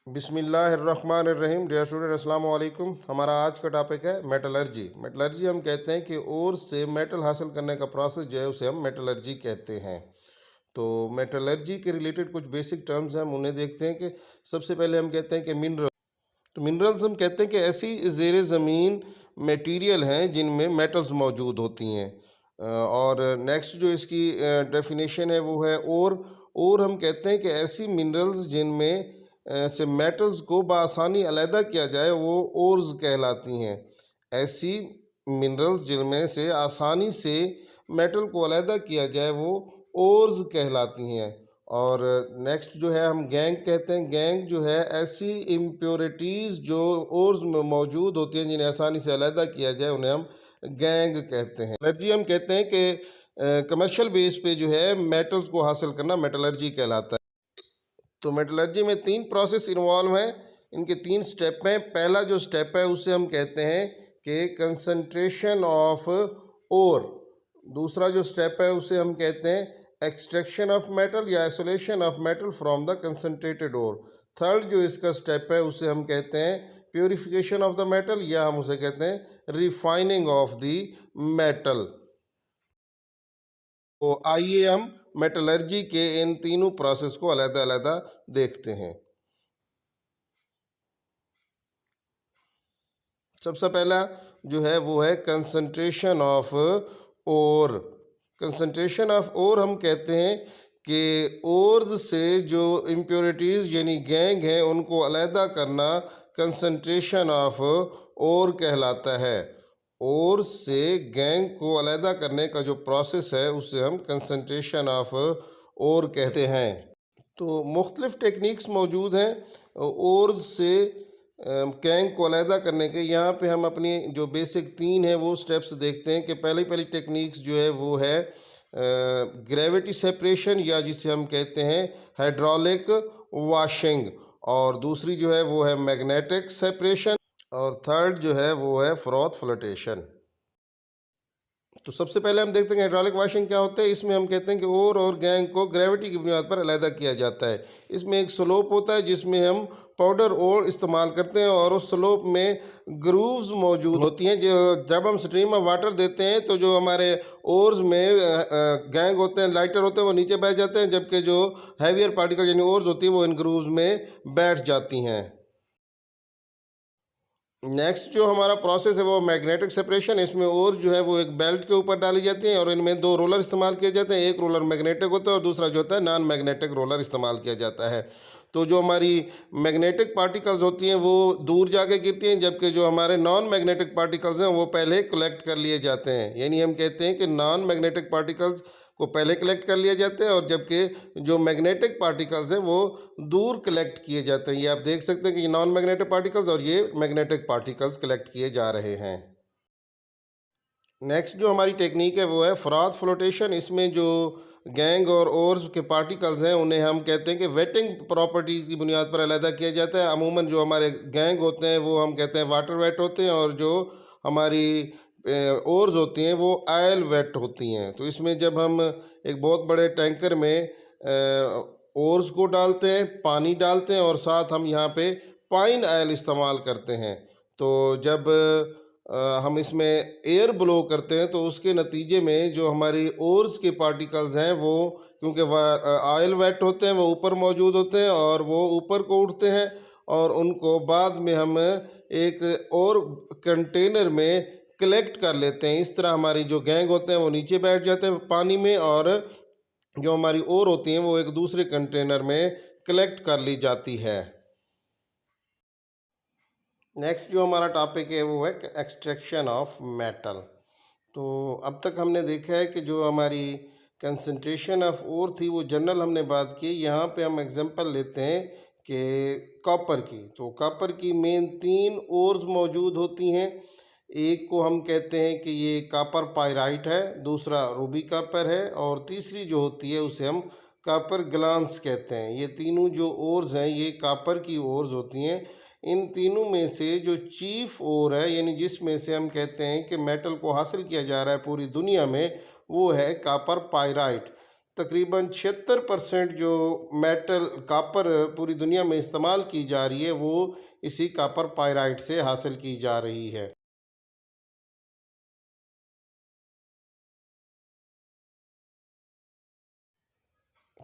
बिस्मिल्लाहिर्रहमानिर्रहीम। Dear student, अस्सलाम वालेकुम। हमारा आज का टॉपिक है मेटलर्जी। मेटलर्जी हम कहते हैं कि ओर से मेटल हासिल करने का प्रोसेस जो है उसे हम मेटलर्जी कहते हैं। तो मेटलर्जी के रिलेटेड कुछ बेसिक टर्म्स हैं, हम उन्हें देखते हैं कि सबसे पहले हम कहते हैं कि मिनरल। तो मिनरल्स हम कहते हैं कि ऐसी ज़ेर ज़मीन मटेरियल हैं जिनमें मेटल्स मौजूद होती हैं। और नेक्स्ट जो इसकी डेफिनेशन है वो है और हम कहते हैं कि ऐसी मिनरल्स जिनमें से मेटल्स को बआसानी अलहदा किया जाए वो ओर्स कहलाती हैं। ऐसी मिनरल्स जिनमें से आसानी से मेटल को अलहदा किया जाए वो ओर्स कहलाती हैं। और नेक्स्ट जो है हम गैंग कहते हैं। गैंग जो है ऐसी इम्प्योरिटीज़ जो ओर्स में मौजूद होती हैं जिन्हें आसानी से अलहदा किया जाए उन्हें हम गैंग कहते हैं। मेटलर्जी हम कहते हैं कि कमर्शियल बेस पे जो है मेटल्स को हासिल करना मेटलर्जी कहलाता है। तो मेटलर्जी में 3 प्रोसेस इन्वॉल्व हैं, इनके 3 स्टेप हैं। पहला जो स्टेप है उसे हम कहते हैं कि कंसंट्रेशन ऑफ ओर। दूसरा जो स्टेप है उसे हम कहते हैं एक्सट्रैक्शन ऑफ मेटल या isolation of metal from the concentrated ore. Third जो इसका स्टेप है उसे हम कहते हैं प्योरिफिकेशन ऑफ द मेटल या हम उसे कहते हैं रिफाइनिंग ऑफ द मेटल। तो आइए हम मेटलर्जी के इन तीनों प्रोसेस को अलग-अलग देखते हैं। सबसे पहला जो है वो है concentration of ore. Concentration of ore हम कहते हैं कि ओर्स से जो इम्प्योरिटीज़ यानी गैंग हैं उनको अलहदा करना कंसंट्रेशन ऑफ ओर कहलाता है। ओर से गैंग को अलहदा करने का जो प्रोसेस है उसे हम कंसंट्रेशन ऑफ ओर कहते हैं। तो मुख्तलिफ टेक्निक्स मौजूद हैं ओर से गैंग को अलहदा करने के। यहाँ पे हम अपनी जो बेसिक 3 है वो स्टेप्स देखते हैं कि पहली टेक्निक्स जो है वो है ग्रेविटी सेपरेशन या जिसे हम कहते हैं हाइड्रोलिक वॉशिंग, और दूसरी जो है वो है मैग्नेटिक सेपरेशन, और थर्ड जो है वो है फ्रॉथ फ्लोटेशन। तो सबसे पहले हम देखते हैं हाइड्रोलिक वॉशिंग क्या होता है। इसमें हम कहते हैं कि ओर और गैंग को ग्रेविटी की बुनियाद पर अलहदा किया जाता है। इसमें एक स्लोप होता है जिसमें हम पाउडर ओर इस्तेमाल करते हैं और उस स्लोप में ग्रूव्स मौजूद होती हैं। जो जब हम स्ट्रीम में वाटर देते हैं तो जो हमारे ओर्स में गैंग होते हैं, लाइटर होते हैं, वो नीचे बैठ जाते हैं, जबकि जो हैवियर पार्टिकल यानी ओर्स होती है वो इन ग्रूव्स में बैठ जाती हैं। नेक्स्ट जो हमारा प्रोसेस है वो मैग्नेटिक सेपरेशन। इसमें ओर जो है वो एक बेल्ट के ऊपर डाली जाती है और इनमें 2 रोलर इस्तेमाल किए जाते हैं। एक रोलर मैग्नेटिक होता है और दूसरा जो होता है नॉन मैग्नेटिक रोलर इस्तेमाल किया जाता है। तो जो हमारी मैग्नेटिक पार्टिकल्स होती हैं वो दूर जाके गिरती हैं, जबकि जो हमारे नॉन मैग्नेटिक पार्टिकल्स हैं वो पहले कलेक्ट कर लिए जाते हैं। यानी हम कहते हैं कि नॉन मैग्नेटिक पार्टिकल्स को पहले कलेक्ट कर लिया जाता है और जबकि जो मैग्नेटिक पार्टिकल्स हैं वो दूर कलेक्ट किए जाते हैं। ये आप देख सकते हैं कि ये नॉन मैग्नेटिक पार्टिकल्स और ये मैग्नेटिक पार्टिकल्स कलेक्ट किए जा रहे हैं। नेक्स्ट जो हमारी टेक्निक है वो है फ्रॉथ फ्लोटेशन। इसमें जो गैंग और ओर्स के पार्टिकल्स हैं उन्हें हम कहते हैं कि वेटिंग प्रॉपर्टी की बुनियाद पर अलहदा किया जाता है। अमूमन जो हमारे गैंग होते हैं वो हम कहते हैं वाटर वेट होते हैं और जो हमारी ओर्स होती हैं वो ऑयल वेट होती हैं। तो इसमें जब हम एक बहुत बड़े टैंकर में ओर्स को डालते हैं, पानी डालते हैं और साथ हम यहाँ पे पाइन ऑयल इस्तेमाल करते हैं, तो जब हम इसमें एयर ब्लो करते हैं तो उसके नतीजे में जो हमारी ओर्स के पार्टिकल्स हैं वो क्योंकि ऑयल वेट होते हैं वो ऊपर मौजूद होते हैं और वो ऊपर को उठते हैं और उनको बाद में हम एक और कंटेनर में कलेक्ट कर लेते हैं। इस तरह हमारी जो गैंग होते हैं वो नीचे बैठ जाते हैं पानी में और जो हमारी ओर होती हैं वो एक दूसरे कंटेनर में कलेक्ट कर ली जाती है। नेक्स्ट जो हमारा टॉपिक है वो है एक्सट्रैक्शन ऑफ मेटल। तो अब तक हमने देखा है कि जो हमारी कंसंट्रेशन ऑफ ओर थी वो जनरल हमने बात की। यहाँ पे हम एग्जांपल लेते हैं कि कॉपर की। तो कॉपर की मेन 3 ओर्स मौजूद होती हैं। एक को हम कहते हैं कि ये कॉपर पाइराइट है, दूसरा रूबी कॉपर है और तीसरी जो होती है उसे हम कॉपर ग्लांस कहते हैं। ये तीनों जो ओर्स हैं ये कॉपर की ओर्स होती हैं। इन तीनों में से जो चीफ ओर है यानी जिसमें से हम कहते हैं कि मेटल को हासिल किया जा रहा है पूरी दुनिया में वो है कॉपर पाइराइट। तकरीबन 76% जो मेटल कॉपर पूरी दुनिया में इस्तेमाल की जा रही है वो इसी कॉपर पाइराइट से हासिल की जा रही है।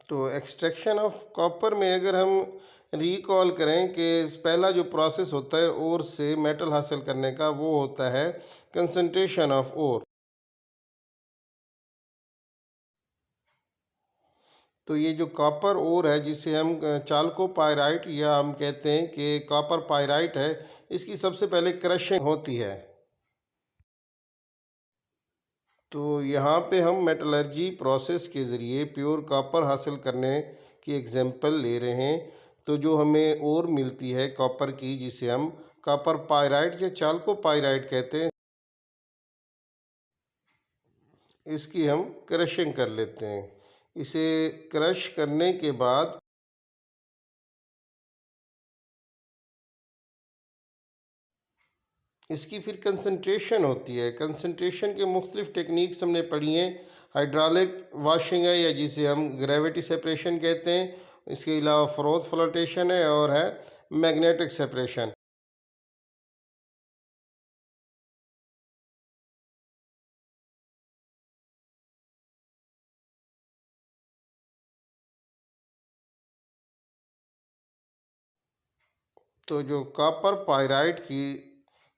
तो एक्सट्रैक्शन ऑफ कॉपर में अगर हम रिकॉल करें कि पहला जो प्रोसेस होता है ओर से मेटल हासिल करने का वो होता है कंसंट्रेशन ऑफ ओर। तो ये जो कॉपर ओर है जिसे हम चालको पाइराइट या हम कहते हैं कि कॉपर पाइराइट है, इसकी सबसे पहले क्रशिंग होती है। तो यहाँ पे हम मेटलर्जी प्रोसेस के ज़रिए प्योर कॉपर हासिल करने की एग्जांपल ले रहे हैं। तो जो हमें ओर मिलती है कॉपर की जिसे हम कॉपर पाइराइट या चालको पाइराइट कहते हैं, इसकी हम क्रशिंग कर लेते हैं। इसे क्रश करने के बाद इसकी फिर कंसंट्रेशन होती है। कंसंट्रेशन के मुख्तलिफ टेक्निक्स हमने पढ़ी हैं। हाइड्रोलिक वाशिंग है या जिसे हम ग्रेविटी सेपरेशन कहते हैं। इसके अलावा फ्रोथ फ्लोटेशन है और है मैग्नेटिक सेपरेशन। तो जो कॉपर पाइराइट की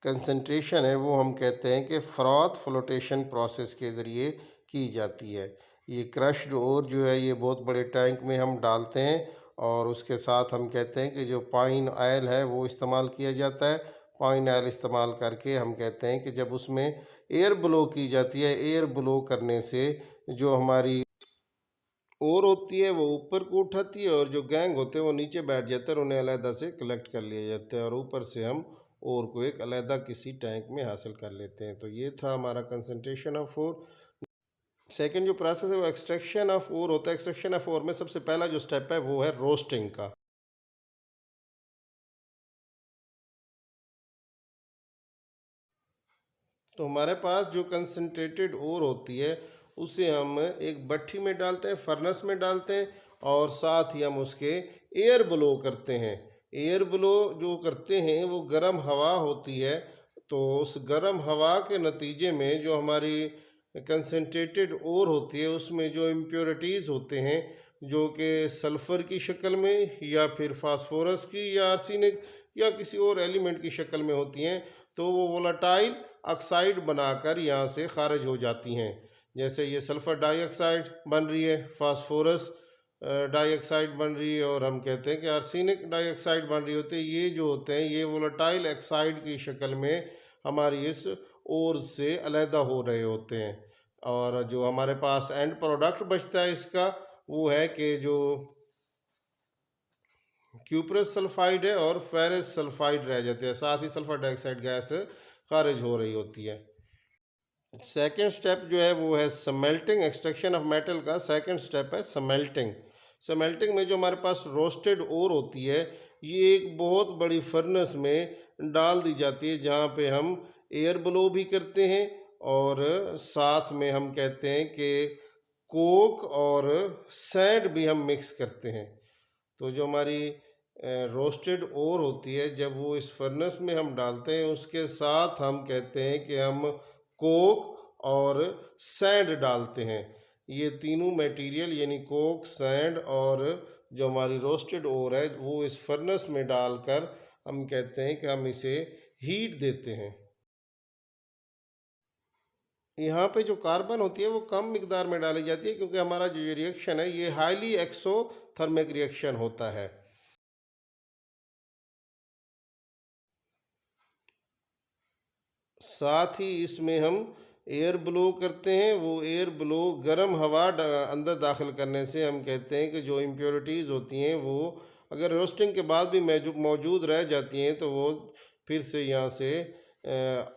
कंसंट्रेशन है वो हम कहते हैं कि फ्रॉथ फ्लोटेशन प्रोसेस के ज़रिए की जाती है। ये क्रश्ड ओर जो है ये बहुत बड़े टैंक में हम डालते हैं और उसके साथ हम कहते हैं कि जो पाइन ऑयल है वो इस्तेमाल किया जाता है। पाइन ऑयल इस्तेमाल करके हम कहते हैं कि जब उसमें एयर ब्लो की जाती है, एयर ब्लो करने से जो हमारी और होती है वो ऊपर को उठाती है और जो गैंग होते हैं वो नीचे बैठ जाते हैं और उन्हें अलहदा से कलेक्ट कर लिए जाते हैं और ऊपर से हम और को एक अलहदा किसी टैंक में हासिल कर लेते हैं। तो ये था हमारा कंसंट्रेशन ऑफ ओर। सेकंड जो प्रोसेस है वो एक्सट्रैक्शन ऑफ ओर होता है। एक्सट्रैक्शन ऑफ ओर में सबसे पहला जो स्टेप है वो है रोस्टिंग का। तो हमारे पास जो कंसनट्रेटेड ओर होती है उसे हम एक भट्ठी में डालते हैं, फर्नेस में डालते हैं और साथ ही हम उसके एयर ब्लो करते हैं। एयर ब्लो जो करते हैं वो गर्म हवा होती है। तो उस गर्म हवा के नतीजे में जो हमारी कंसनट्रेटेड ओर होती है उसमें जो इम्प्योरिटीज़ होते हैं जो कि सल्फ़र की शक्ल में या फिर फास्फोरस की या आर्सेनिक या किसी और एलिमेंट की शक्ल में होती हैं, तो वो वोलाटाइल ऑक्साइड बनाकर यहाँ से खारिज हो जाती हैं। जैसे ये सल्फ़र डाइऑक्साइड बन रही है, फास्फोरस डाइऑक्साइड बन रही है और हम कहते हैं कि आर्सेनिक डाइऑक्साइड बन रही होती है। ये जो होते हैं ये वोलेटाइल ऑक्साइड की शक्ल में हमारी इस ओर से अलहदा हो रहे होते हैं। और जो हमारे पास एंड प्रोडक्ट बचता है इसका वो है कि जो क्यूप्रस सल्फाइड है और फेरस सल्फाइड रह जाते हैं, साथ ही सल्फर डाइऑक्साइड गैस खारिज हो रही होती है। सेकेंड स्टेप जो है वो है समेल्टिंग। एक्सट्रैक्शन ऑफ मेटल का सेकेंड स्टेप है समेल्टिंग। समेल्टिंग में जो हमारे पास रोस्टेड ओर होती है ये एक बहुत बड़ी फर्नेस में डाल दी जाती है जहाँ पे हम एयर ब्लो भी करते हैं और साथ में हम कहते हैं कि कोक और सैंड भी हम मिक्स करते हैं। तो जो हमारी रोस्टेड ओर होती है जब वो इस फर्नेस में हम डालते हैं उसके साथ हम कहते हैं कि हम कोक और सैंड डालते हैं। ये तीनों मटेरियल यानी कोक, सैंड और जो हमारी रोस्टेड ओर है वो इस फर्नेस में डालकर हम कहते हैं कि हम इसे हीट देते हैं। यहाँ पे जो कार्बन होती है वो कम मिकदार में डाली जाती है क्योंकि हमारा जो ये रिएक्शन है ये हाईली एक्सोथर्मिक रिएक्शन होता है। साथ ही इसमें हम एयर ब्लो करते हैं। वो एयर ब्लो गर्म हवा अंदर दाखिल करने से हम कहते हैं कि जो इम्प्योरिटीज़ होती हैं वो अगर रोस्टिंग के बाद भी मौजूद रह जाती हैं तो वो फिर से यहाँ से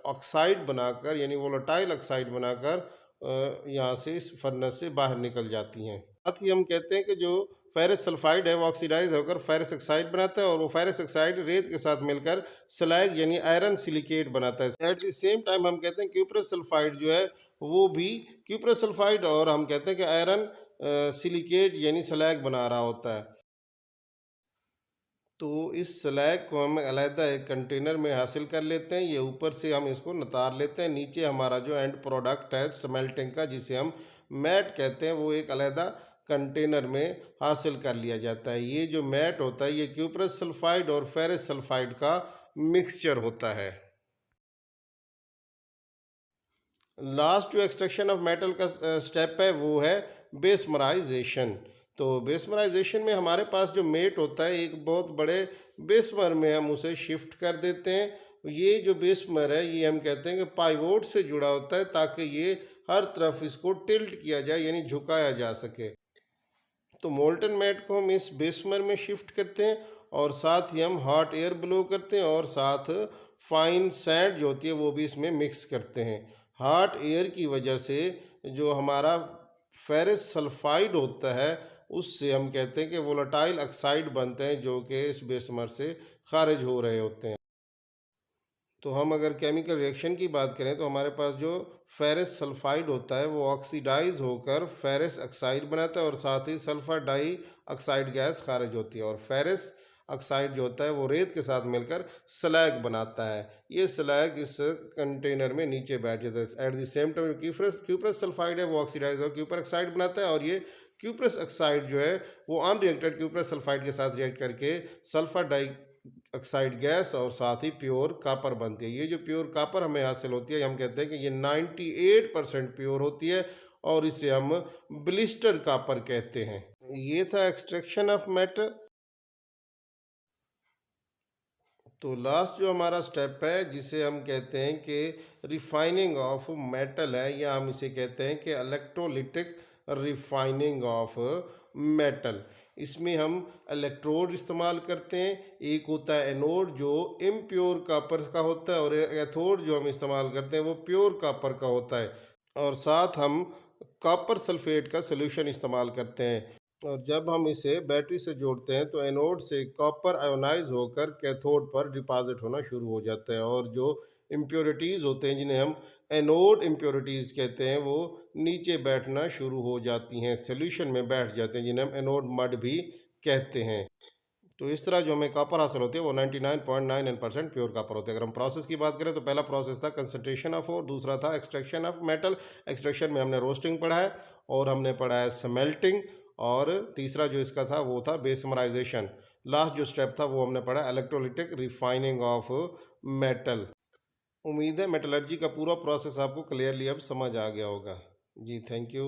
ऑक्साइड बनाकर यानी वोलेटाइल ऑक्साइड बनाकर यहाँ से इस फर्नेस से बाहर निकल जाती हैं। साथ ही हम कहते हैं कि जो फेरस सल्फाइड है वो ऑक्सीडाइज होकर फेरस ऑक्साइड बनाता है और वो फेरस ऑक्साइड रेत के साथ मिलकर स्लैग यानी आयरन सिलिकेट बनाता है। एट द सेम टाइम हम कहते हैं क्यूप्रस सल्फाइड जो है वो भी क्यूप्रस सल्फाइड और हम कहते हैं कि आयरन सिलिकेट यानी स्लैग बना रहा होता है। तो इस स्लैग को हम अलहदा एक कंटेनर में हासिल कर लेते हैं। ये ऊपर से हम इसको नतार लेते हैं, नीचे हमारा जो एंड प्रोडक्ट है स्मेल्टिंग का, जिसे हम मैट कहते हैं, वो एक अलहदा कंटेनर में हासिल कर लिया जाता है। ये जो मैट होता है ये क्यूप्रस सल्फाइड और फेरस सल्फाइड का मिक्सचर होता है। लास्ट जो एक्सट्रैक्शन ऑफ मेटल का स्टेप है वो है बेसमराइजेशन। तो बेसमराइजेशन में हमारे पास जो मेट होता है एक बहुत बड़े बेसमर में हम उसे शिफ्ट कर देते हैं। ये जो बेसमर है ये हम कहते हैं कि पाइवोट से जुड़ा होता है, ताकि ये हर तरफ इसको टिल्ट किया जाए यानी झुकाया जा सके। तो मोल्टन मेट को हम इस बेसमर में शिफ्ट करते हैं और साथ ही हम हॉट एयर ब्लो करते हैं और साथ फाइन सैंड जो होती है वो भी इसमें मिक्स करते हैं। हॉट एयर की वजह से जो हमारा फेरस सल्फाइड होता है उससे हम कहते हैं कि वोलेटाइल ऑक्साइड बनते हैं, जो कि इस बेसमर से खारिज हो रहे होते हैं। तो हम अगर केमिकल रिएक्शन की बात करें तो हमारे पास जो फेरस सल्फाइड होता है वो ऑक्सीडाइज होकर फेरस ऑक्साइड बनाता है और साथ ही सल्फर डाई ऑक्साइड गैस खारिज होती है, और फेरस ऑक्साइड जो होता है वो रेत के साथ मिलकर स्लैग बनाता है। ये स्लैग इस कंटेनर में नीचे बैठ जाता है। At the same time cuprous sulphide है वो ऑक्सीडाइज और क्यूपर ऑक्साइड बनाता है, और ये क्यूप्रस ऑक्साइड जो है वो अनरिएक्टेड क्यूप्रस सल्फाइड के साथ रिएक्ट करके सल्फर डाई ऑक्साइड गैस और साथ ही प्योर कापर बनती है। ये जो प्योर कापर हमें हासिल होती है हम कहते हैं कि ये 98% प्योर होती है, और इसे हम ब्लिस्टर कापर कहते हैं। ये था एक्सट्रैक्शन ऑफ मेटल। तो लास्ट जो हमारा स्टेप है जिसे हम कहते हैं कि रिफाइनिंग ऑफ मेटल है, या हम इसे कहते हैं कि इलेक्ट्रोलिटिक रिफाइनिंग ऑफ मेटल। इसमें हम इलेक्ट्रोड इस्तेमाल करते हैं। एक होता है एनोड जो इम्प्योर कापर का होता है, और एथोड जो हम इस्तेमाल करते हैं वो प्योर कापर का होता है, और साथ हम कॉपर सल्फेट का सॉल्यूशन इस्तेमाल करते हैं। और जब हम इसे बैटरी से जोड़ते हैं तो एनोड से कॉपर आयोनाइज होकर कैथोड पर डिपॉजिट होना शुरू हो जाता है, और जो इम्प्योरिटीज़ होते हैं जिन्हें हम एनोड इम्प्योरिटीज़ कहते हैं वो नीचे बैठना शुरू हो जाती हैं, सॉल्यूशन में बैठ जाते हैं, जिन्हें हम एनोड मड भी कहते हैं। तो इस तरह जो हमें कॉपर हासिल होती है वो 99.99% प्योर कॉपर होती है। अगर हम प्रोसेस की बात करें तो पहला प्रोसेस था कंसंट्रेशन ऑफ ओर, दूसरा था एक्सट्रैक्शन ऑफ मेटल। एक्सट्रैक्शन में हमने रोस्टिंग पढ़ा है और हमने पढ़ा है स्मेल्टिंग, और तीसरा जो इसका था वो था बेसमराइजेशन। लास्ट जो स्टेप था वो हमने पढ़ा इलेक्ट्रोलिटिक रिफाइनिंग ऑफ मेटल। उम्मीद है मेटलर्जी का पूरा प्रोसेस आपको क्लियरली अब समझ आ गया होगा। जी थैंक यू।